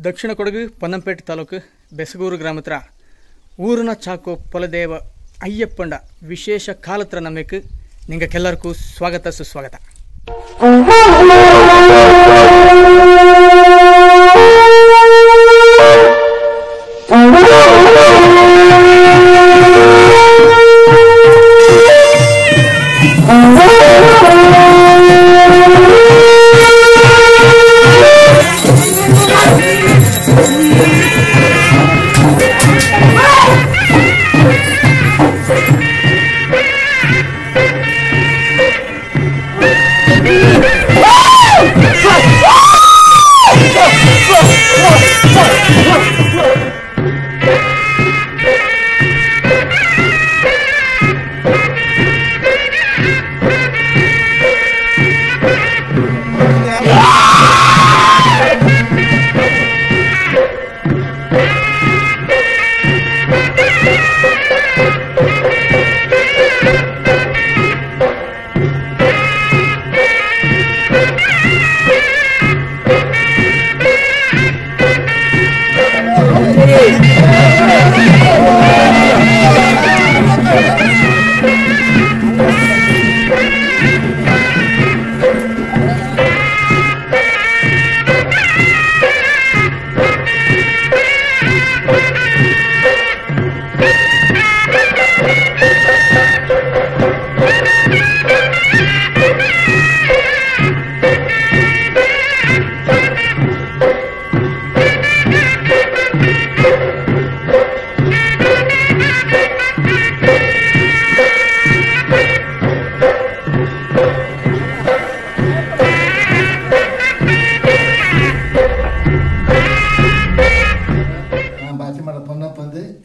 ದಕ್ಷಿಣ ಕೊಡಗು ಪೊನ್ನಂಪೇಟೆ ತಾಲೂಕು ಬೆಸಗೂರು ಗ್ರಾಮ ಹತ್ರ ಊರಿನ ಚಾಕು ಪೊಲದೇವ ಅಯ್ಯಪ್ಪಂಡ ವಿಶೇಷ ಕಾಲತ್ರ ನಮ್ಮಕ್ಕೆ ನಿಮಗೆಲ್ಲರಿಗೂ ಸ್ವಾಗತ ಸುಸ್ವಾಗತ.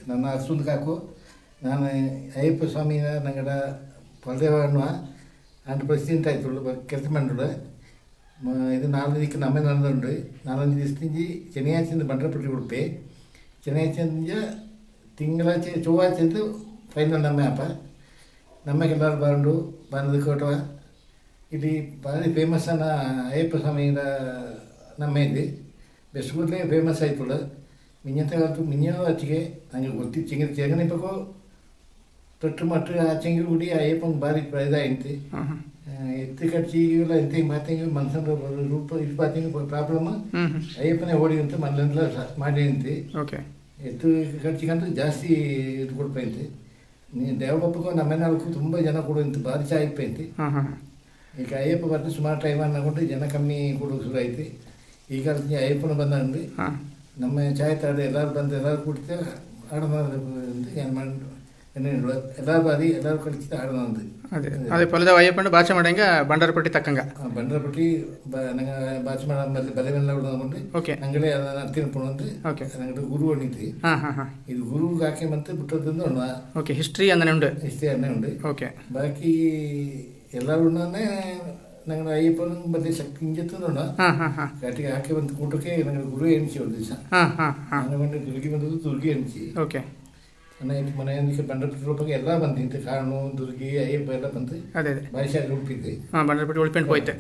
ನನ್ನ ಅರ್ಸುಂದ್ ಕಾಕು ನಾನು ಅಯ್ಯಪ್ಪ ಸ್ವಾಮಿನ ನಂಗಡ ಪೊಲದೇವಣ್ಣ ಅಂಡ್ ಪ್ರೆಸಿಡೆಂಟ್ ಆಯ್ತು ಕೆಲಸ ಮಾಡಿಡು ಇದು 4 ದಿಕ್ಕ ನಮ್ಮೆ ನಡೆದುಂಡು 4 ದಿವಸದಿಂಜಿ ಶನಿಯಾಚಿಂದ ಬಂಡ್ರಪಟ್ಟಿ ಉಡುಪೆ ಶನಿಯಾಚಿಂದ ತಿಂಗಳಾಚೆ ಚೊವ್ವಾಚಿಂದ ಫೈನಲ್ ನಮ್ಮೆ ಅಪ್ಪ ನಮ್ಮೆಗೆಲ್ಲರೂ ಬಂದು ಕೊಟ್ಟವ ಇಲ್ಲಿ ಭಾರಿ ಫೇಮಸ್ ಅನ್ನ ಅಯ್ಯಪ್ಪ ಸ್ವಾಮಿಯಿಂದ ನಮ್ಮ ಇದೆ ಬೆಸ್ಗೂರ್ಲೆ ಫೇಮಸ್ ಆಯ್ತು ಮಿಂಜತೆ ಕಾಲತ್ತು ಮಿಂಜೋ ಹಚ್ಚಿಗೆ ನಂಗೆ ಗೊತ್ತಿ ಚೆಂಗನಿಪ್ಪಕ್ಕೂ ತೊಟ್ಟು ಮಟ್ಟು ಆ ಚೆಂಗಿರು ಗುಡಿ ಅಯ್ಯಪ್ಪಂಗೆ ಭಾರಿ ಇದಾಯ್ತು ಎತ್ತು ಕಟ್ಚಿಗೆಲ್ಲ ಎಂತ ಮಾತಂಗೆ ಮನ್ಸಂದ್ರೆ ರೂಪ ಇದು ಬಾತಿಂಗೆ ಪ್ರಾಬ್ಲಮ್ ಅಯ್ಯಪ್ಪನೇ ಓಡಿ ಅಂತ ಮನೆಲ್ಲ ಮಾಡಿ ಅಂತೆ ಎತ್ತು ಕಟ್ಚಿಗಂತೂ ಜಾಸ್ತಿ ಇದು ಕೊಡ್ಪೈಂತೆ ನೀನು ದೇವಪ್ಪಗೂ ನಮ್ಮೆನಾಲ್ಕು ತುಂಬ ಜನ ಕೊಡುವಂತೆ ಭಾರಿ ಚಾಯ್ಪೈಂತೆ ಈಗ ಅಯ್ಯಪ್ಪ ಬಂದು ಸುಮಾರು ಟೈಮ್ ಅನ್ನಕೊಂಡು ಜನ ಕಮ್ಮಿ ಕೊಡೋದು ಶುರು ಐತಿ ಈಗ ಅಯ್ಯಪ್ಪನ ಬಂದಂಡು ನಮ್ಮ ಚಾಯ್ ತಾಡು ಎಲ್ಲರೂ ಬಂದು ಎಲ್ಲರೂ ಕುಡಿತೇವೆ ಆಡೋಣ ಏನು ಮಾಡಿ ಎಲ್ಲರೂ ಬಾರಿ ಎಲ್ಲರೂ ಕಳಿಸಿದ ಆಡೋಣ ಅದೇ ಪೊಲದೇವ ಅಯ್ಯಪ್ಪಂಡು ಭಾಷೆ ಮಾಡಂಗ ಬಂಡಾರಪಟ್ಟಿ ತಕ್ಕಂಗ ಬಂಡಾರಪಟ್ಟಿ ನಂಗೆ ಭಾಷೆ ಮಾಡ ಬಲೆವೆಲ್ಲ ಉಳ್ಕೊಂಡು ನಂಗಳೇ ಅರ್ತಿನ ಪುಣಂದು ನಂಗಡೆ ಗುರು ಅಣಿತಿ ಇದು ಗುರುಗೆ ಹಾಕಿ ಮತ್ತೆ ಬಿಟ್ಟದ್ದು ಓಕೆ ಹಿಸ್ಟ್ರಿ ಅನ್ನೇ ಉಂಟು ಉಂಟು ಓಕೆ ಬಾಕಿ ಎಲ್ಲರೂ ನಂಗೆ ಅಯ್ಯಪ್ಪನ ಬದಲಿ ಶಕ್ತಿ ಹಿಂಜೆತ್ತೋಣ ಘಾಟಿಗೆ ಹಾಕಿ ಬಂದು ಕೂಟಕ್ಕೆ ನಂಗೆ ಗುರು ಎಣಿಸಿ ಒಂದು ದಿವಸ ನಂಗೆ ಬಂದು ದುರ್ಗಿ ಬಂದದ್ದು ದುರ್ಗಿ ಎಣಿಸಿ ನನ್ನ ಮನೆಯೊಂದಿಗೆ ಬಂಡರಪಟ್ಟಿ ರೂಪಕ್ಕೆ ಎಲ್ಲ ಬಂದಿತ್ತು ಕಾಣು ದುರ್ಗಿ ಅಯ್ಯಪ್ಪ ಎಲ್ಲ ಬಂದು ಭಾಷೆ ಉಳ್ಪಿದ್ದೆ ಬಂಡರಪಟ್ಟಿ ಉಳ್ಪಿಂಡ್ ಹೋಯ್ತು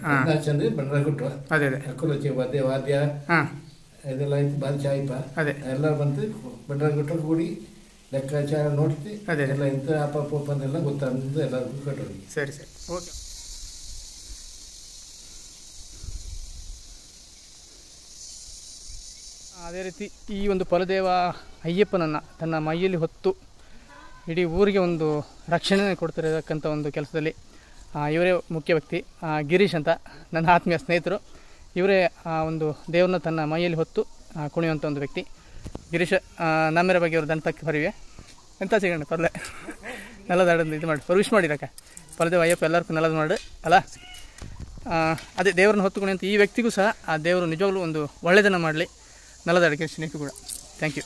ಚಂದ್ರೆ ಬಂಡರ ಕೊಟ್ಟು ಅಕ್ಕಲಚ್ಚೆ ವಾದ್ಯ ಇದೆಲ್ಲ ಆಯ್ತು ಭಾರಿ ಚಾಯ್ಪ ಎಲ್ಲ ಬಂದು ಬಂಡರ ಕೊಟ್ಟು ಕೂಡಿ ಲೆಕ್ಕಾಚಾರ ನೋಡ್ತಿ ಎಲ್ಲ ಇಂಥ ಅಪ್ಪ ಅಂದೆಲ್ಲ ಗೊತ್ತಾಗ ಎಲ್ಲರಿಗೂ ಕಟ್ಟೋದು. ಸರಿ ಸರಿ ಓಕೆ. ಅದೇ ರೀತಿ ಈ ಒಂದು ಪೊಲದೇವ ಅಯ್ಯಪ್ಪನನ್ನು ತನ್ನ ಮೈಯಲ್ಲಿ ಹೊತ್ತು ಇಡೀ ಊರಿಗೆ ಒಂದು ರಕ್ಷಣೆ ಕೊಡ್ತಿರತಕ್ಕಂಥ ಒಂದು ಕೆಲಸದಲ್ಲಿ ಇವರೇ ಮುಖ್ಯ ವ್ಯಕ್ತಿ. ಗಿರೀಶ್ ಅಂತ ನನ್ನ ಆತ್ಮೀಯ ಸ್ನೇಹಿತರು. ಇವರೇ ಒಂದು ದೇವ್ರನ್ನ ತನ್ನ ಮೈಯಲ್ಲಿ ಹೊತ್ತು ಕುಣಿಯುವಂಥ ಒಂದು ವ್ಯಕ್ತಿ. ಗಿರೀಶ್ ನಮ್ಮೆರ ಬಗ್ಗೆ ಅವರು ದಂತಕ್ಕೆ ಬರಿವೆ ಎಂತ ಸಿಗೋಣ ಪರ್ಲೆ ನೆಲದಾಡೋದು ಇದು ಮಾಡಿ ವಿಶ್ ಮಾಡಿರಕ್ಕ ಪೊಲದೇವ ಅಯ್ಯಪ್ಪ ಎಲ್ಲರಿಗೂ ನೆಲದ ಮಾಡಿ ಅಲ್ಲ. ಅದೇ ದೇವ್ರನ್ನ ಹೊತ್ತು ಕುಣಿಯುವಂಥ ಈ ವ್ಯಕ್ತಿಗೂ ಸಹ ಆ ದೇವರು ನಿಜವಾಗ್ಲೂ ಒಂದು ಒಳ್ಳೆಯದನ್ನು ಮಾಡಲಿ. ನಲ್ಲದಾಡಿಕೆ ಸ್ನೇಹಿತರು ಕೂಡ ಥ್ಯಾಂಕ್ ಯು.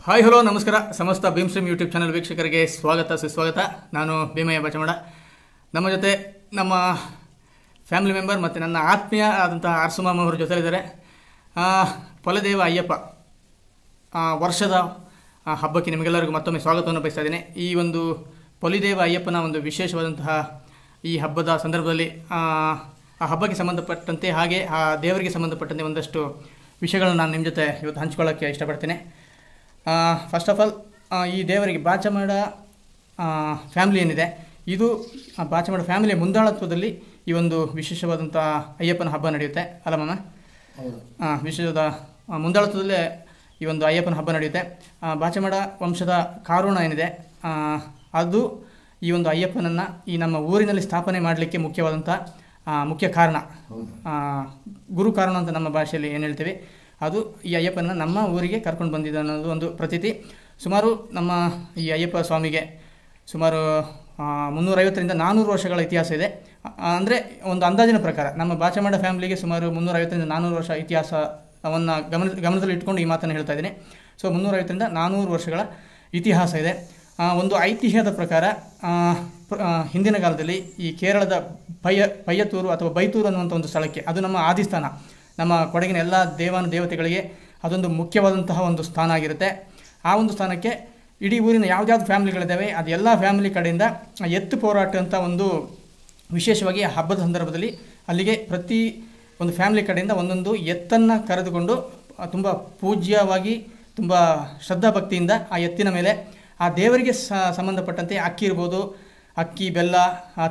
ಹಾಯ್ ಹಲೋ ನಮಸ್ಕಾರ. ಸಮಸ್ತ ಭೀಮ್ಸ್ಟ್ರೀಮ್ ಯೂಟ್ಯೂಬ್ ಚಾನಲ್ ವೀಕ್ಷಕರಿಗೆ ಸ್ವಾಗತ ಸುಸ್ವಾಗತ. ನಾನು ಭೀಮಯ್ಯ ಬಚಮಡ. ನಮ್ಮ ಜೊತೆ ನಮ್ಮ ಫ್ಯಾಮಿಲಿ ಮೆಂಬರ್ ಮತ್ತು ನನ್ನ ಆತ್ಮೀಯ ಆದಂತಹ ಅರಸುಮಾಮ ಅವರು ಜೊತೆಲಿದ್ದಾರೆ. ಪೊಲದೇವ ಅಯ್ಯಪ್ಪ ವರ್ಷದ ಹಬ್ಬಕ್ಕೆ ನಿಮಗೆಲ್ಲರಿಗೂ ಮತ್ತೊಮ್ಮೆ ಸ್ವಾಗತವನ್ನು ಬಯಸ್ತಾ ಇದ್ದೇನೆ. ಈ ಒಂದು ಪೊಲಿದೇವ ಅಯ್ಯಪ್ಪನ ಒಂದು ವಿಶೇಷವಾದಂತಹ ಈ ಹಬ್ಬದ ಸಂದರ್ಭದಲ್ಲಿ ಆ ಹಬ್ಬಕ್ಕೆ ಸಂಬಂಧಪಟ್ಟಂತೆ ಹಾಗೆ ಆ ದೇವರಿಗೆ ಸಂಬಂಧಪಟ್ಟಂತೆ ಒಂದಷ್ಟು ವಿಷಯಗಳನ್ನು ನಾನು ನಿಮ್ಮ ಜೊತೆ ಇವತ್ತು ಹಂಚ್ಕೊಳ್ಳೋಕ್ಕೆ ಇಷ್ಟಪಡ್ತೇನೆ. ಫಸ್ಟ್ ಆಫ್ ಆಲ್ ಈ ದೇವರಿಗೆ ಬಾಚಮಾಡ ಫ್ಯಾಮಿಲಿ ಏನಿದೆ, ಇದು ಬಾಚಮಾಡ ಫ್ಯಾಮಿಲಿಯ ಮುಂದಾಳತ್ವದಲ್ಲಿ ಈ ಒಂದು ವಿಶೇಷವಾದಂಥ ಅಯ್ಯಪ್ಪನ ಹಬ್ಬ ನಡೆಯುತ್ತೆ ಅಲ್ಲ ಮಾಮ? ವಿಶೇಷವಾದ ಮುಂದಾಳತ್ವದಲ್ಲೇ ಈ ಒಂದು ಅಯ್ಯಪ್ಪನ ಹಬ್ಬ ನಡೆಯುತ್ತೆ. ಬಾಚಮಾಡ ವಂಶದ ಕಾರಣ ಏನಿದೆ ಅದು ಈ ಒಂದು ಅಯ್ಯಪ್ಪನನ್ನು ಈ ನಮ್ಮ ಊರಿನಲ್ಲಿ ಸ್ಥಾಪನೆ ಮಾಡಲಿಕ್ಕೆ ಮುಖ್ಯವಾದಂಥ ಮುಖ್ಯ ಕಾರಣ, ಗುರು ಕಾರಣ ಅಂತ ನಮ್ಮ ಭಾಷೆಯಲ್ಲಿ ಏನು ಹೇಳ್ತೀವಿ, ಅದು ಈ ಅಯ್ಯಪ್ಪನ ನಮ್ಮ ಊರಿಗೆ ಕರ್ಕೊಂಡು ಬಂದಿದೆ ಅನ್ನೋದು ಒಂದು ಪ್ರತೀತಿ. ಸುಮಾರು ನಮ್ಮ ಈ ಅಯ್ಯಪ್ಪ ಸ್ವಾಮಿಗೆ ಸುಮಾರು 350ರಿಂದ 400 ವರ್ಷಗಳ ಇತಿಹಾಸ ಇದೆ. ಅಂದರೆ ಒಂದು ಅಂದಾಜಿನ ಪ್ರಕಾರ ನಮ್ಮ ಬಾಚಮಾಡ ಫ್ಯಾಮಿಲಿಗೆ ಸುಮಾರು 350ರಿಂದ 400 ವರ್ಷ ಇತಿಹಾಸವನ್ನು ಗಮನದಲ್ಲಿ ಇಟ್ಕೊಂಡು ಈ ಮಾತನ್ನು ಹೇಳ್ತಾ ಇದ್ದೀನಿ. ಸೊ 350ರಿಂದ 400 ವರ್ಷಗಳ ಇತಿಹಾಸ ಇದೆ. ಒಂದು ಐತಿಹ್ಯದ ಪ್ರಕಾರ ಹಿಂದಿನ ಕಾಲದಲ್ಲಿ ಈ ಕೇರಳದ ಪಯ್ಯತ್ತೂರು ಅಥವಾ ಬೈತೂರು ಅನ್ನುವಂಥ ಒಂದು ಸ್ಥಳಕ್ಕೆ, ಅದು ನಮ್ಮ ಆದಿಸ್ಥಾನ, ನಮ್ಮ ಕೊಡಗಿನ ಎಲ್ಲ ದೇವತೆಗಳಿಗೆ ಅದೊಂದು ಮುಖ್ಯವಾದಂತಹ ಒಂದು ಸ್ಥಾನ ಆಗಿರುತ್ತೆ. ಆ ಒಂದು ಸ್ಥಾನಕ್ಕೆ ಇಡೀ ಊರಿನ ಯಾವ್ದಾವ್ದು ಫ್ಯಾಮಿಲಿಗಳಿದ್ದಾವೆ ಅದೆಲ್ಲ ಫ್ಯಾಮಿಲಿ ಕಡೆಯಿಂದ ಎತ್ತು ಹೋರಾಟ ಅಂತ ಒಂದು ವಿಶೇಷವಾಗಿ ಆ ಹಬ್ಬದ ಸಂದರ್ಭದಲ್ಲಿ ಅಲ್ಲಿಗೆ ಪ್ರತಿ ಒಂದು ಫ್ಯಾಮಿಲಿ ಕಡೆಯಿಂದ ಒಂದೊಂದು ಎತ್ತನ್ನು ಕರೆದುಕೊಂಡು ತುಂಬ ಪೂಜ್ಯವಾಗಿ ತುಂಬ ಶ್ರದ್ಧಾಭಕ್ತಿಯಿಂದ ಆ ಎತ್ತಿನ ಮೇಲೆ ಆ ದೇವರಿಗೆ ಸಂಬಂಧಪಟ್ಟಂತೆ ಅಕ್ಕಿ ಇರ್ಬೋದು, ಅಕ್ಕಿ, ಬೆಲ್ಲ,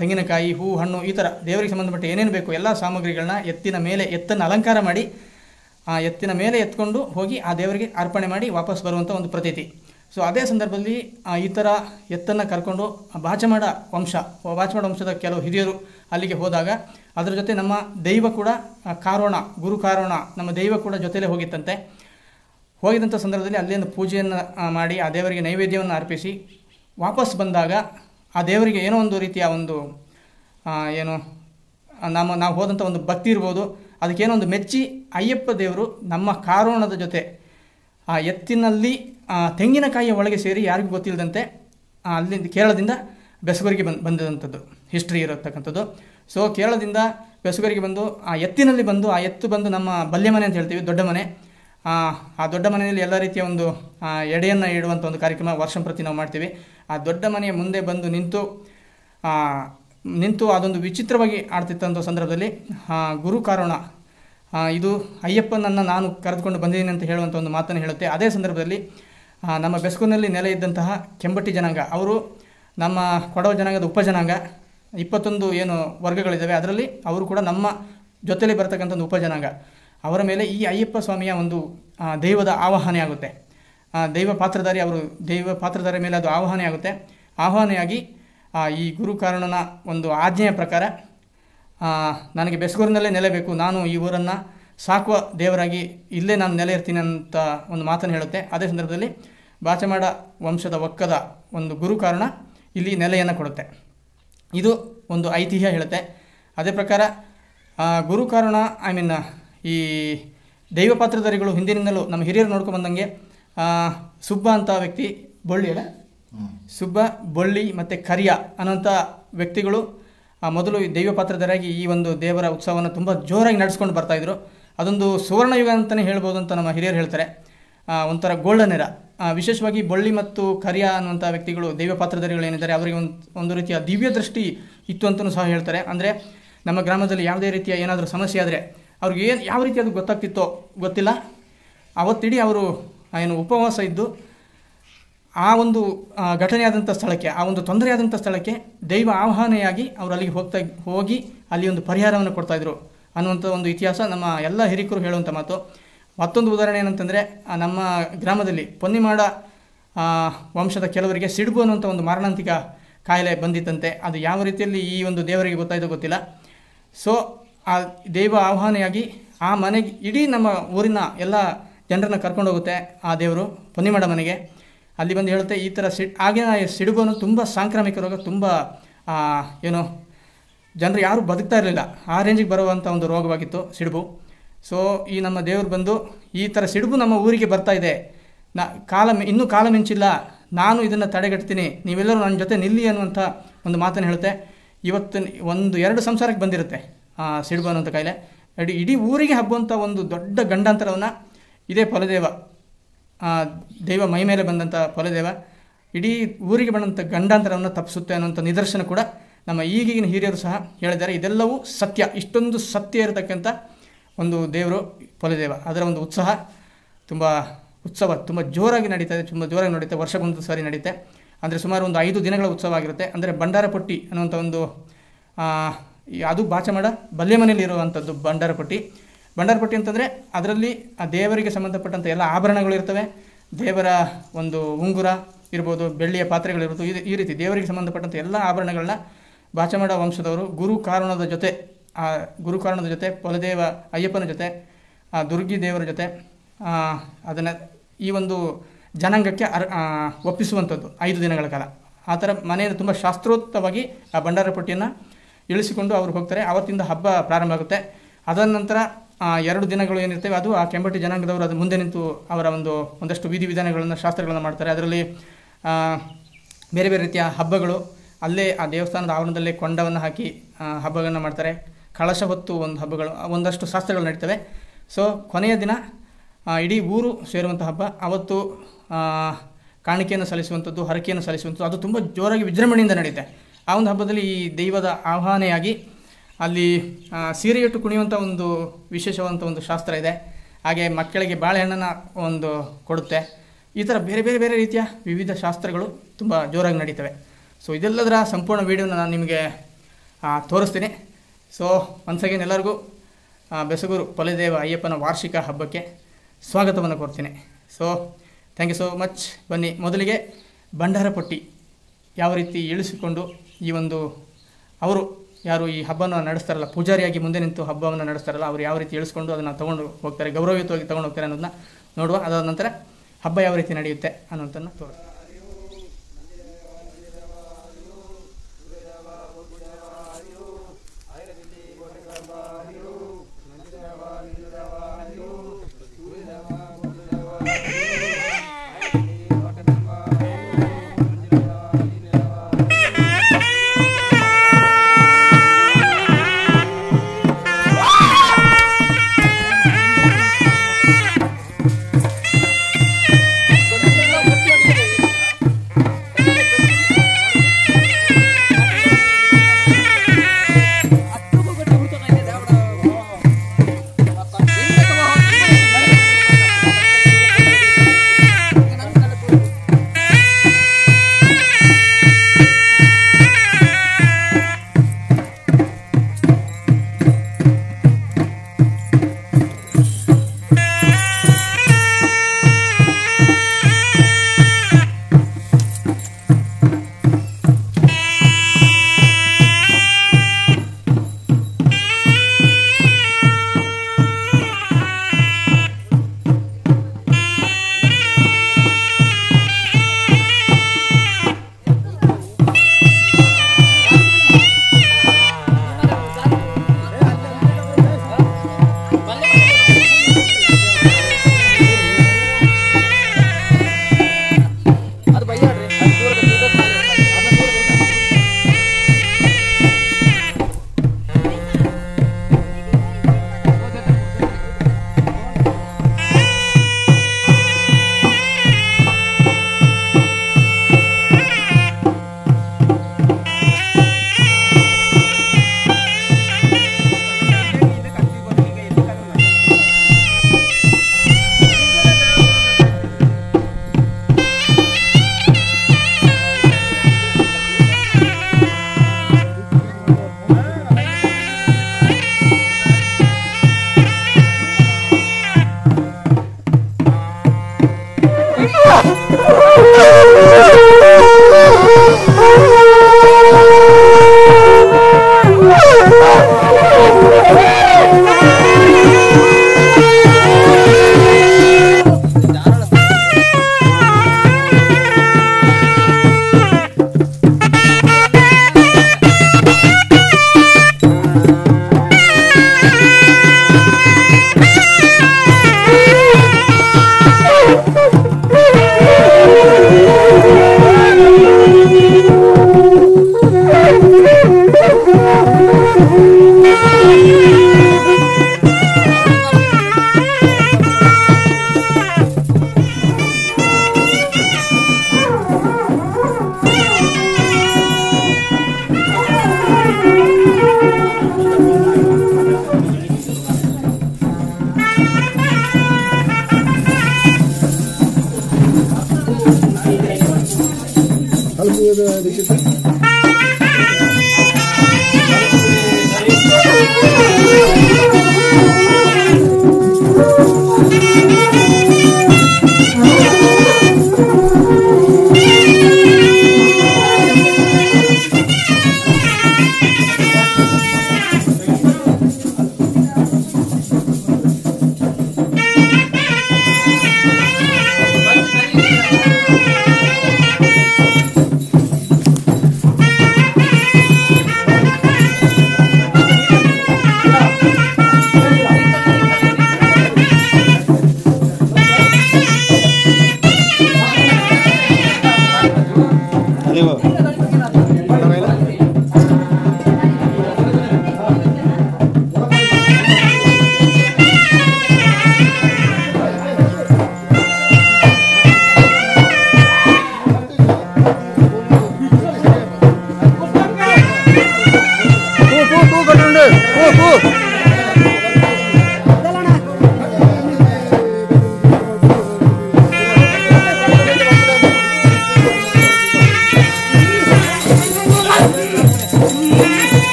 ತೆಂಗಿನಕಾಯಿ, ಹೂ, ಹಣ್ಣು, ಈ ಥರ ದೇವರಿಗೆ ಸಂಬಂಧಪಟ್ಟ ಏನೇನು ಬೇಕು ಎಲ್ಲ ಸಾಮಗ್ರಿಗಳನ್ನ ಎತ್ತಿನ ಮೇಲೆ ಎತ್ತನ್ನು ಅಲಂಕಾರ ಮಾಡಿ ಆ ಎತ್ತಿನ ಮೇಲೆ ಎತ್ಕೊಂಡು ಹೋಗಿ ಆ ದೇವರಿಗೆ ಅರ್ಪಣೆ ಮಾಡಿ ವಾಪಸ್ ಬರುವಂಥ ಒಂದು ಪ್ರತೀತಿ. ಸೊ ಅದೇ ಸಂದರ್ಭದಲ್ಲಿ ಈ ಥರ ಎತ್ತನ್ನು ಕರ್ಕೊಂಡು ಬಾಚಮಾಡ ವಂಶದ ಕೆಲವು ಹಿರಿಯರು ಅಲ್ಲಿಗೆ ಹೋದಾಗ ಅದರ ಜೊತೆ ನಮ್ಮ ದೈವ ಕೂಡ ಗುರು ಕಾರೋಣ ನಮ್ಮ ದೈವ ಕೂಡ ಜೊತೆಲೇ ಹೋಗಿದ್ದಂಥ ಸಂದರ್ಭದಲ್ಲಿ ಅಲ್ಲಿಂದ ಪೂಜೆಯನ್ನು ಮಾಡಿ ಆ ದೇವರಿಗೆ ನೈವೇದ್ಯವನ್ನು ಅರ್ಪಿಸಿ ವಾಪಸ್ ಬಂದಾಗ ಆ ದೇವರಿಗೆ ಏನೋ ಒಂದು ರೀತಿಯ ಒಂದು ನಾವು ಹೋದಂಥ ಒಂದು ಭಕ್ತಿ ಇರ್ಬೋದು, ಅದಕ್ಕೇನೋ ಒಂದು ಮೆಚ್ಚಿ ಅಯ್ಯಪ್ಪ ದೇವರು ನಮ್ಮ ಕಾರೋಣದ ಜೊತೆ ಆ ಎತ್ತಿನಲ್ಲಿ ತೆಂಗಿನಕಾಯಿಯ ಒಳಗೆ ಸೇರಿ ಯಾರಿಗೂ ಗೊತ್ತಿಲ್ಲದಂತೆ ಅಲ್ಲಿಂದ ಕೇರಳದಿಂದ ಬೆಸಗೂರಿಗೆ ಬಂದಂಥದ್ದು ಹಿಸ್ಟ್ರಿ ಇರತಕ್ಕಂಥದ್ದು. ಸೊ ಕೇರಳದಿಂದ ಬೆಸಗೂರಿಗೆ ಬಂದು ಆ ಎತ್ತಿನಲ್ಲಿ ಬಂದು ಆ ಎತ್ತು ಬಂದು ನಮ್ಮ ಬಲ್ಯ ಮನೆ ಅಂತ ಹೇಳ್ತೀವಿ, ದೊಡ್ಡ ಮನೆ. ಆ ದೊಡ್ಡ ಮನೆಯಲ್ಲಿ ಎಲ್ಲ ರೀತಿಯ ಒಂದು ಎಡೆಯನ್ನು ಇಡುವಂಥ ಒಂದು ಕಾರ್ಯಕ್ರಮ ವರ್ಷಂಪ್ರತಿ ನಾವು ಮಾಡ್ತೀವಿ. ಆ ದೊಡ್ಡ ಮನೆಯ ಮುಂದೆ ಬಂದು ನಿಂತು ಅದೊಂದು ವಿಚಿತ್ರವಾಗಿ ಆಡ್ತಿತ್ತಂಥ ಸಂದರ್ಭದಲ್ಲಿ ಗುರು ಕಾರಣ ಇದು ಅಯ್ಯಪ್ಪನನ್ನು ನಾನು ಕರೆದುಕೊಂಡು ಬಂದಿದ್ದೀನಿ ಅಂತ ಹೇಳುವಂಥ ಒಂದು ಮಾತನ್ನು ಹೇಳುತ್ತೆ. ಅದೇ ಸಂದರ್ಭದಲ್ಲಿ ನಮ್ಮ ಬೆಸ್ಕೂರಿನಲ್ಲಿ ನೆಲೆ ಇದ್ದಂತಹ ಕೆಂಬಟ್ಟಿ ಜನಾಂಗ, ಅವರು ನಮ್ಮ ಕೊಡವ ಜನಾಂಗದ ಉಪಜನಾಂಗ, 21 ಏನು ವರ್ಗಗಳಿದ್ದಾವೆ ಅದರಲ್ಲಿ ಅವರು ಕೂಡ ನಮ್ಮ ಜೊತೆಯಲ್ಲಿ ಬರ್ತಕ್ಕಂಥ ಒಂದು ಉಪಜನಾಂಗ. ಅವರ ಮೇಲೆ ಈ ಅಯ್ಯಪ್ಪ ಸ್ವಾಮಿಯ ಒಂದು ದೈವದ ಆವಾಹನೆ ಆಗುತ್ತೆ. ದೈವ ಪಾತ್ರಧಾರಿ ಮೇಲೆ ಅದು ಆವಾಹನೆಯಾಗಿ ಈ ಗುರು ಕಾರಣನ ಒಂದು ಆಜ್ಞೆಯ ಪ್ರಕಾರ ನನಗೆ ಬೆಸ್ಗೂರಿನಲ್ಲೇ ನೆಲೆ ಬೇಕು, ನಾನು ಈ ಊರನ್ನು ಸಾಕುವ ದೇವರಾಗಿ ಇಲ್ಲೇ ನಾನು ನೆಲೆ ಇರ್ತೀನಿ ಅಂತ ಒಂದು ಮಾತನ್ನು ಹೇಳುತ್ತೆ. ಅದೇ ಸಂದರ್ಭದಲ್ಲಿ ಬಾಚಮಾಡ ವಂಶದ ಒಕ್ಕದ ಒಂದು ಗುರು ಕಾರಣ ಇಲ್ಲಿ ನೆಲೆಯನ್ನು ಕೊಡುತ್ತೆ. ಇದು ಒಂದು ಐತಿಹ್ಯ ಹೇಳುತ್ತೆ. ಅದೇ ಪ್ರಕಾರ ಗುರು ಕಾರಣ ಈ ದೈವ ಪಾತ್ರಧಾರಿಗಳು ಹಿಂದಿನಿಂದಲೂ ನಮ್ಮ ಹಿರಿಯರು ನೋಡ್ಕೊಂಡು ಬಂದಂಗೆ ಸುಬ್ಬ ಅಂತ ವ್ಯಕ್ತಿ, ಸುಬ್ಬ, ಬೊಳ್ಳಿ ಮತ್ತು ಕರಿಯ ಅನ್ನೋಂಥ ವ್ಯಕ್ತಿಗಳು ಮೊದಲು ದೈವ ಪಾತ್ರಧಾರಿಯಾಗಿ ಈ ಒಂದು ದೇವರ ಉತ್ಸವವನ್ನು ತುಂಬ ಜೋರಾಗಿ ನಡೆಸ್ಕೊಂಡು ಬರ್ತಾಯಿದ್ರು. ಅದೊಂದು ಸುವರ್ಣಯುಗ ಅಂತಲೇ ಹೇಳ್ಬೋದು ಅಂತ ನಮ್ಮ ಹಿರಿಯರು ಹೇಳ್ತಾರೆ. ಒಂಥರ ಗೋಲ್ಡನ್ ಎರ. ವಿಶೇಷವಾಗಿ ಬೊಳ್ಳಿ ಮತ್ತು ಕರಿಯ ಅನ್ನುವಂಥ ವ್ಯಕ್ತಿಗಳು ದೈವ ಪಾತ್ರಧಾರಿಗಳು ಏನಿದ್ದಾರೆ ಅವರಿಗೆ ಒಂದು ರೀತಿಯ ದಿವ್ಯ ದೃಷ್ಟಿ ಇತ್ತು ಅಂತಲೂ ಸಹ ಹೇಳ್ತಾರೆ. ಅಂದರೆ ನಮ್ಮ ಗ್ರಾಮದಲ್ಲಿ ಯಾವುದೇ ರೀತಿಯ ಏನಾದರೂ ಸಮಸ್ಯೆ ಆದರೆ ಅವ್ರಿಗೆ ಯಾವ ರೀತಿ ಅದು ಗೊತ್ತಾಗ್ತಿತ್ತೋ ಗೊತ್ತಿಲ್ಲ, ಅವತ್ತಿಡೀ ಅವರು ಉಪವಾಸ ಇದ್ದು ಆ ಒಂದು ಘಟನೆಯಾದಂಥ ಸ್ಥಳಕ್ಕೆ, ಆ ಒಂದು ತೊಂದರೆಯಾದಂಥ ಸ್ಥಳಕ್ಕೆ ದೈವ ಆವಾಹನೆಯಾಗಿ ಅವರು ಅಲ್ಲಿಗೆ ಹೋಗಿ ಅಲ್ಲಿ ಒಂದು ಪರಿಹಾರವನ್ನು ಕೊಡ್ತಾಯಿದ್ರು ಅನ್ನುವಂಥ ಒಂದು ಇತಿಹಾಸ ನಮ್ಮ ಎಲ್ಲ ಹಿರಿಕರು ಹೇಳುವಂಥ ಮಾತು. ಮತ್ತೊಂದು ಉದಾಹರಣೆ ಏನಂತಂದರೆ ನಮ್ಮ ಗ್ರಾಮದಲ್ಲಿ ಪೊನ್ನಿಮಾಡ ವಂಶದ ಕೆಲವರಿಗೆ ಸಿಡುಬು ಅನ್ನುವಂಥ ಒಂದು ಮಾರಣಾಂತಿಕ ಕಾಯಿಲೆ ಬಂದಿತ್ತಂತೆ. ಅದು ಯಾವ ರೀತಿಯಲ್ಲಿ ಈ ಒಂದು ದೇವರಿಗೆ ಗೊತ್ತಾಯಿತೋ ಗೊತ್ತಿಲ್ಲ. ಸೊ ಆ ದೈವ ಆಹ್ವಾನೆಯಾಗಿ ಆ ಮನೆಗೆ ಇಡೀ ನಮ್ಮ ಊರಿನ ಎಲ್ಲ ಜನರನ್ನು ಕರ್ಕೊಂಡು ಹೋಗುತ್ತೆ ಆ ದೇವರು ಪೊನ್ನಿಮಾಡ ಮನೆಗೆ. ಅಲ್ಲಿ ಬಂದು ಹೇಳುತ್ತೆ ಈ ಥರ ಆಗಿನ ಸಿಡುಬು ಅನ್ನೋದು ತುಂಬ ಸಾಂಕ್ರಾಮಿಕ ರೋಗ, ತುಂಬ ಜನರು ಯಾರೂ ಬದುಕ್ತಾ ಇರಲಿಲ್ಲ, ಆ ರೇಂಜಿಗೆ ಬರುವಂಥ ಒಂದು ರೋಗವಾಗಿತ್ತು ಸಿಡುಬು. ಸೊ ಈ ನಮ್ಮ ದೇವರು ಬಂದು ಈ ಥರ ಸಿಡುಬು ನಮ್ಮ ಊರಿಗೆ ಬರ್ತಾ ಇದೆ, ಇನ್ನೂ ಕಾಲ ಮಿಂಚಿಲ್ಲ, ನಾನು ಇದನ್ನು ತಡೆಗಟ್ತೀನಿ, ನೀವೆಲ್ಲರೂ ನನ್ನ ಜೊತೆ ನಿಲ್ಲಿ ಅನ್ನುವಂಥ ಒಂದು ಮಾತನ್ನು ಹೇಳುತ್ತೆ. ಇವತ್ತು 1-2 ಸಂಸಾರಕ್ಕೆ ಬಂದಿರುತ್ತೆ ಸಿಡುಬು ಅನ್ನುವಂಥ ಕಾಯಿಲೆ. ಇಡೀ ಊರಿಗೆ ಹಬ್ಬುವಂಥ ಒಂದು ದೊಡ್ಡ ಗಂಡಾಂತರವನ್ನು ಇದೇ ಫಲದೇವ, ದೈವ ಮೈ ಮೇಲೆ ಬಂದಂಥ ಫಲದೇವ ಇಡೀ ಊರಿಗೆ ಬಂದಂಥ ಗಂಡಾಂತರವನ್ನು ತಪ್ಪಿಸುತ್ತೆ ಅನ್ನುವಂಥ ನಿದರ್ಶನ ಕೂಡ ನಮ್ಮ ಈಗಿನ ಹಿರಿಯರು ಸಹ ಹೇಳಿದ್ದಾರೆ. ಇದೆಲ್ಲವೂ ಸತ್ಯ. ಇಷ್ಟೊಂದು ಸತ್ಯ ಇರತಕ್ಕಂಥ ಒಂದು ದೇವರು ಫಲದೇವ. ಅದರ ಒಂದು ಉತ್ಸವ ತುಂಬ ಜೋರಾಗಿ ನಡೀತದೆ, ತುಂಬ ಜೋರಾಗಿ ನಡೀತೆ. ವರ್ಷಕ್ಕೊಂದು ಸಾರಿ ನಡೀತೆ. ಅಂದರೆ ಸುಮಾರು ಒಂದು 5 ದಿನಗಳ ಉತ್ಸವ ಆಗಿರುತ್ತೆ. ಅಂದರೆ ಬಂಡಾರಪಟ್ಟಿ ಅನ್ನುವಂಥ ಒಂದು ಅದು ಬಾಚಮಡ ಬಲ್ಲೆ ಮನೆಯಲ್ಲಿ ಇರುವಂಥದ್ದು ಬಂಡಾರಪಟ್ಟಿ ಅಂತಂದರೆ ಅದರಲ್ಲಿ ಆ ದೇವರಿಗೆ ಸಂಬಂಧಪಟ್ಟಂಥ ಎಲ್ಲ ಆಭರಣಗಳು ಇರ್ತವೆ. ದೇವರ ಒಂದು ಉಂಗುರ ಇರ್ಬೋದು, ಬೆಳ್ಳಿಯ ಪಾತ್ರೆಗಳಿರ್ಬೋದು, ಈ ರೀತಿ ದೇವರಿಗೆ ಸಂಬಂಧಪಟ್ಟಂಥ ಎಲ್ಲ ಆಭರಣಗಳನ್ನ ಬಾಚಮಡ ವಂಶದವರು ಗುರುಕಾರಣದ ಜೊತೆ ಫಲದೇವ ಅಯ್ಯಪ್ಪನ ಜೊತೆ ದುರ್ಗಿ ದೇವರ ಜೊತೆ ಅದನ್ನು ಈ ಒಂದು ಜನಾಂಗಕ್ಕೆ ಒಪ್ಪಿಸುವಂಥದ್ದು 5 ದಿನಗಳ ಕಾಲ. ಆ ಥರ ಮನೆಯಲ್ಲಿ ತುಂಬ ಶಾಸ್ತ್ರೋಕ್ತವಾಗಿ ಆ ಭಂಡಾರಪಟ್ಟಿಯನ್ನು ಇಳಿಸಿಕೊಂಡು ಅವರು ಹೋಗ್ತಾರೆ. ಆವತ್ತಿಂದ ಹಬ್ಬ ಪ್ರಾರಂಭ ಆಗುತ್ತೆ. ಅದಾದ ನಂತರ 2 ದಿನಗಳು ಏನಿರ್ತವೆ ಅದು ಆ ಕೆಂಬಟಿ ಜನಾಂಗದವರು ಅದು ಮುಂದೆ ನಿಂತು ಅವರ ಒಂದಷ್ಟು ವಿಧಿವಿಧಾನಗಳನ್ನು ಶಾಸ್ತ್ರಗಳನ್ನು ಮಾಡ್ತಾರೆ. ಅದರಲ್ಲಿ ಬೇರೆ ಬೇರೆ ರೀತಿಯ ಹಬ್ಬಗಳು, ಅಲ್ಲೇ ಆ ದೇವಸ್ಥಾನದ ಆವರಣದಲ್ಲೇ ಕೊಂಡವನ್ನು ಹಾಕಿ ಹಬ್ಬಗಳನ್ನು ಮಾಡ್ತಾರೆ. ಕಳಶ ಹೊತ್ತು ಒಂದು ಹಬ್ಬಗಳು, ಒಂದಷ್ಟು ಶಾಸ್ತ್ರಗಳು ನಡೀತವೆ. ಸೊ ಕೊನೆಯ ದಿನ ಇಡೀ ಊರು ಸೇರುವಂಥ ಹಬ್ಬ. ಅವತ್ತು ಕಾಣಿಕೆಯನ್ನು ಸಲ್ಲಿಸುವಂಥದ್ದು, ಹರಕೆಯನ್ನು ಸಲ್ಲಿಸುವಂಥದ್ದು ಅದು ತುಂಬ ಜೋರಾಗಿ ವಿಜೃಂಭಣೆಯಿಂದ ನಡೆಯುತ್ತೆ. ಆ ಒಂದು ಹಬ್ಬದಲ್ಲಿ ಈ ದೈವದ ಆಹ್ವಾನೆಯಾಗಿ ಅಲ್ಲಿ ಸೀರೆಯುಟ್ಟು ಕುಣಿಯುವಂಥ ಒಂದು ವಿಶೇಷವಾದಂಥ ಒಂದು ಶಾಸ್ತ್ರ ಇದೆ. ಹಾಗೆ ಮಕ್ಕಳಿಗೆ ಬಾಳೆಹಣ್ಣನ್ನು ಒಂದು ಕೊಡುತ್ತೆ. ಈ ಥರ ಬೇರೆ ಬೇರೆ ಬೇರೆ ರೀತಿಯ ವಿವಿಧ ಶಾಸ್ತ್ರಗಳು ತುಂಬ ಜೋರಾಗಿ ನಡೀತವೆ. ಸೊ ಇದೆಲ್ಲದರ ಸಂಪೂರ್ಣ ವೀಡಿಯೋನ ನಾನು ನಿಮಗೆ ತೋರಿಸ್ತೀನಿ. ಸೊ ಒನ್ಸ್ ಅಗೇನ್ ಎಲ್ಲರಿಗೂ ಬೆಸಗೂರು ಫಲದೇವ ಅಯ್ಯಪ್ಪನ ವಾರ್ಷಿಕ ಹಬ್ಬಕ್ಕೆ ಸ್ವಾಗತವನ್ನು ಕೋರ್ತೀನಿ. So thank you so much. ಬನ್ನಿ, ಮೊದಲಿಗೆ ಭಂಡಾರಪಟ್ಟಿ ಯಾವ ರೀತಿ ಇಳಿಸಿಕೊಂಡು ಈ ಒಂದು ಅವರು ಯಾರು ಈ ಹಬ್ಬವನ್ನು ನಡೆಸ್ತಾರಲ್ಲ, ಪೂಜಾರಿಯಾಗಿ ಮುಂದೆ ನಿಂತು ಹಬ್ಬವನ್ನು ನಡೆಸ್ತಾರಲ್ಲ, ಅವರು ಯಾವ ರೀತಿ ಇಳಿಸ್ಕೊಂಡು ಅದನ್ನು ತೊಗೊಂಡು ಹೋಗ್ತಾರೆ, ಗೌರವಯುತವಾಗಿ ತೊಗೊಂಡು ಹೋಗ್ತಾರೆ ಅನ್ನೋದನ್ನ ನೋಡುವ. ಅದಾದ ನಂತರ ಹಬ್ಬ ಯಾವ ರೀತಿ ನಡೆಯುತ್ತೆ ಅನ್ನೋದನ್ನು ತೋರಿಸ್ತಾರೆ.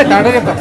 ತಾಡೋರಿಪ್ಪ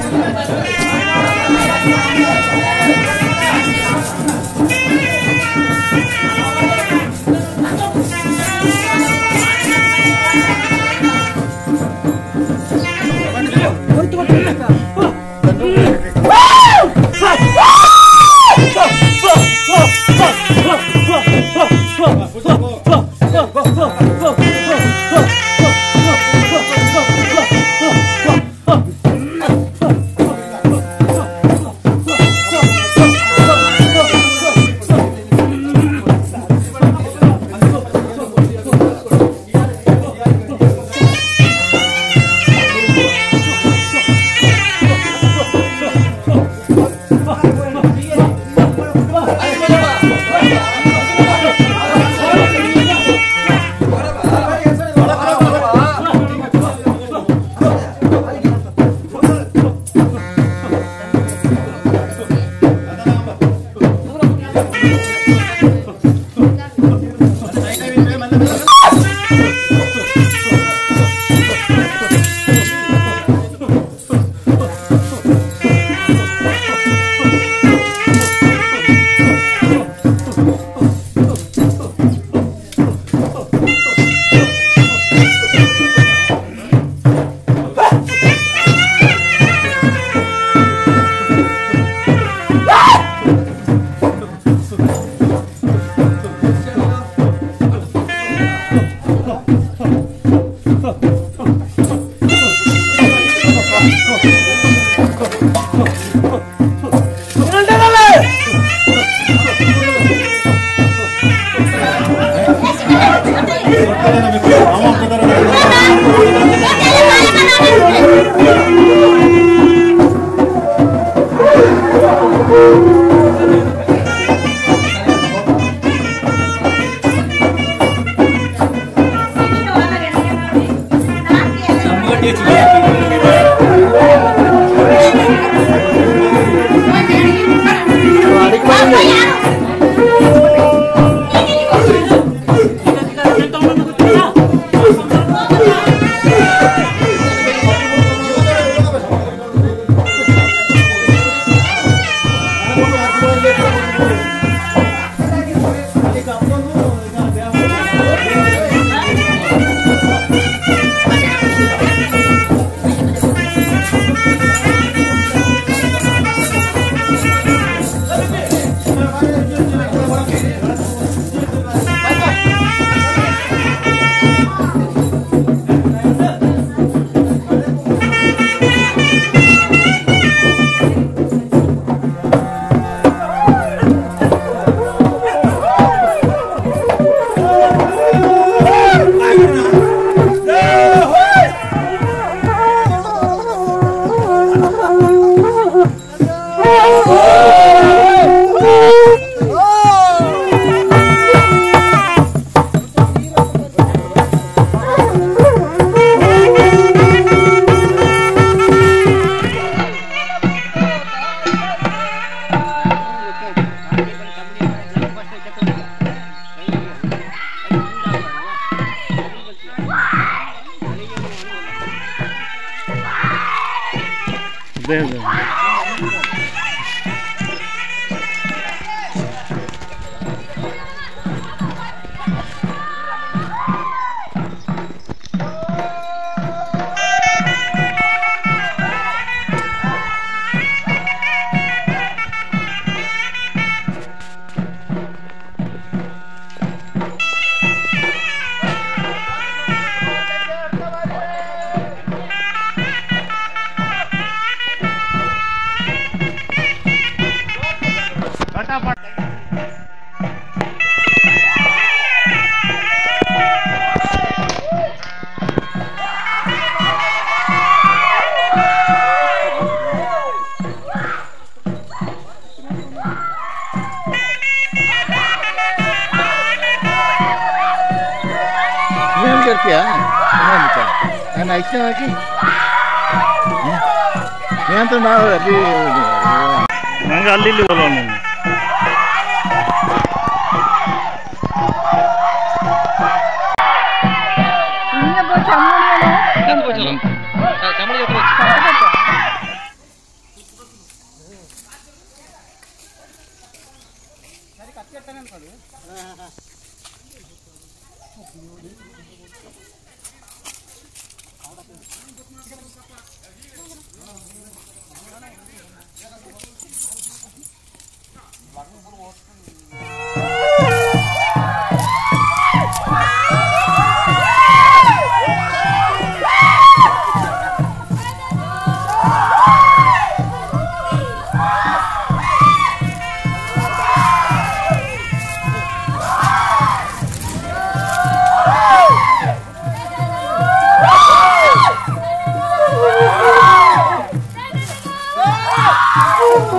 ನಂಗೆ ಅಲ್ಲಿ ಬರೋಣ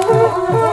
Oh,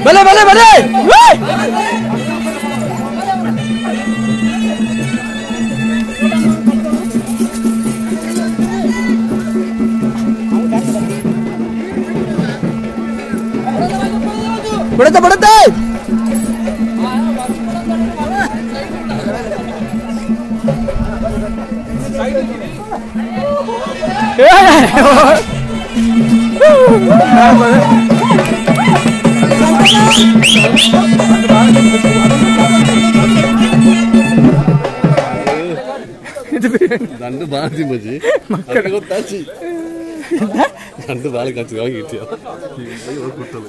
भले भले भले बढ़ते बढ़ते രണ്ട് ബാധി മതി മക്കളൊത്താച്ചി രണ്ട് ബാല കച്ചു കിട്ടിയ കുട്ടത്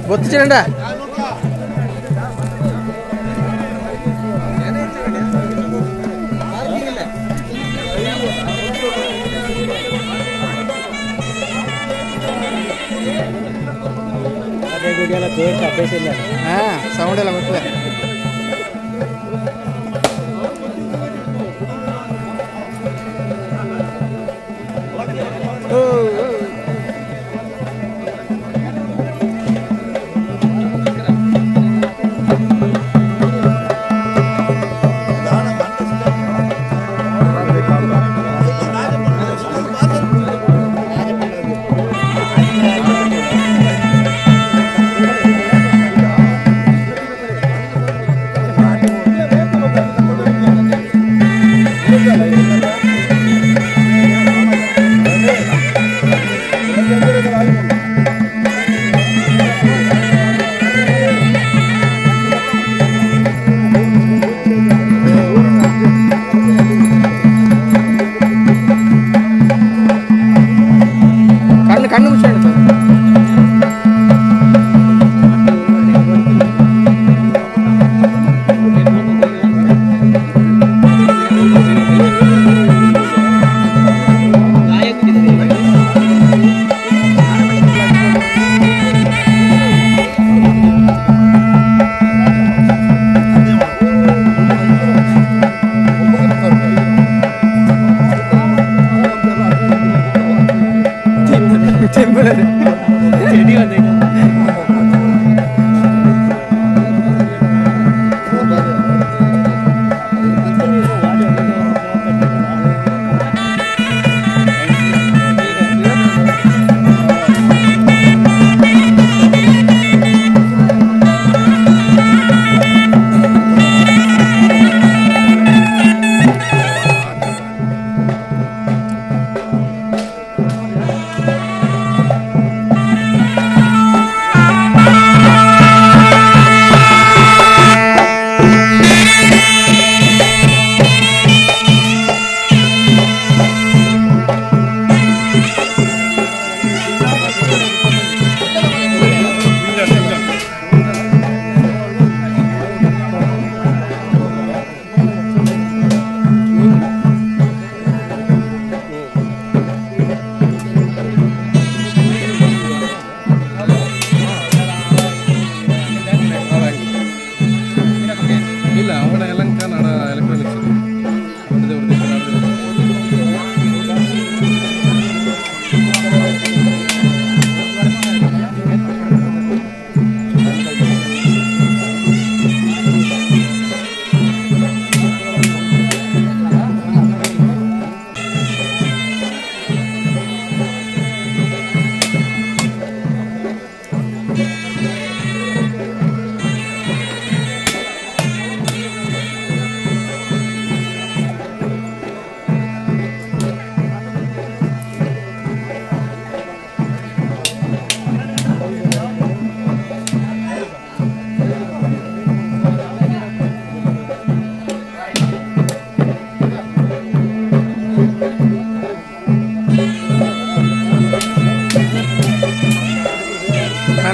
ಗೊತ್ತು ಚರಂಡ ಹಾಂ ಸೌಂಡ್ ಎಲ್ಲ ಬರ್ತದೆ. ಕಣ್ಣು ಮುಚ್ಚ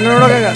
ನೋಡೋಕಾಗ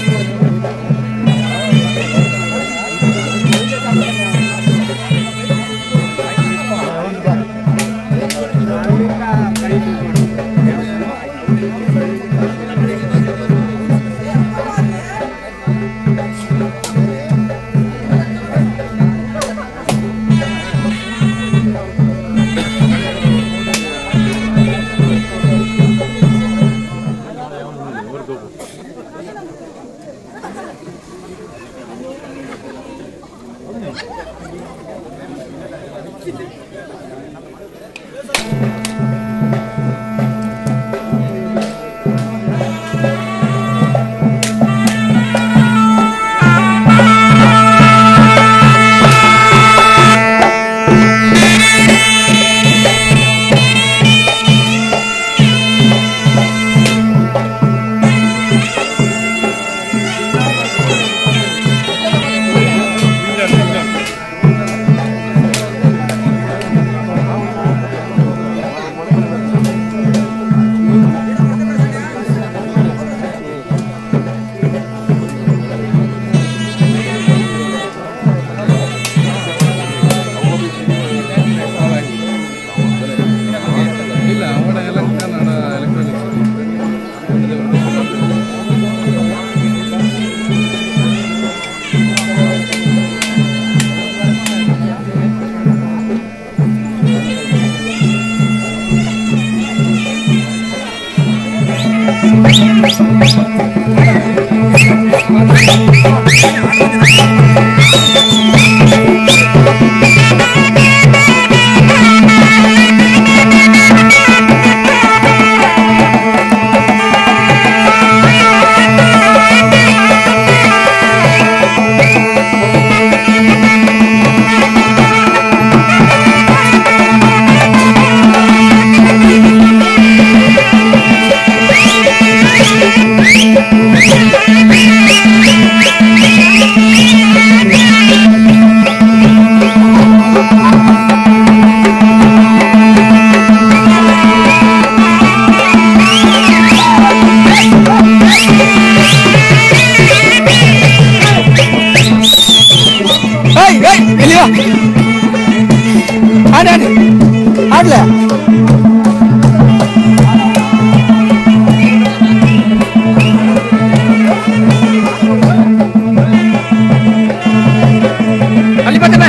ಆಡ್ಲೆ ಅಲ್ಲಿ ಬರ್ತೇನೆ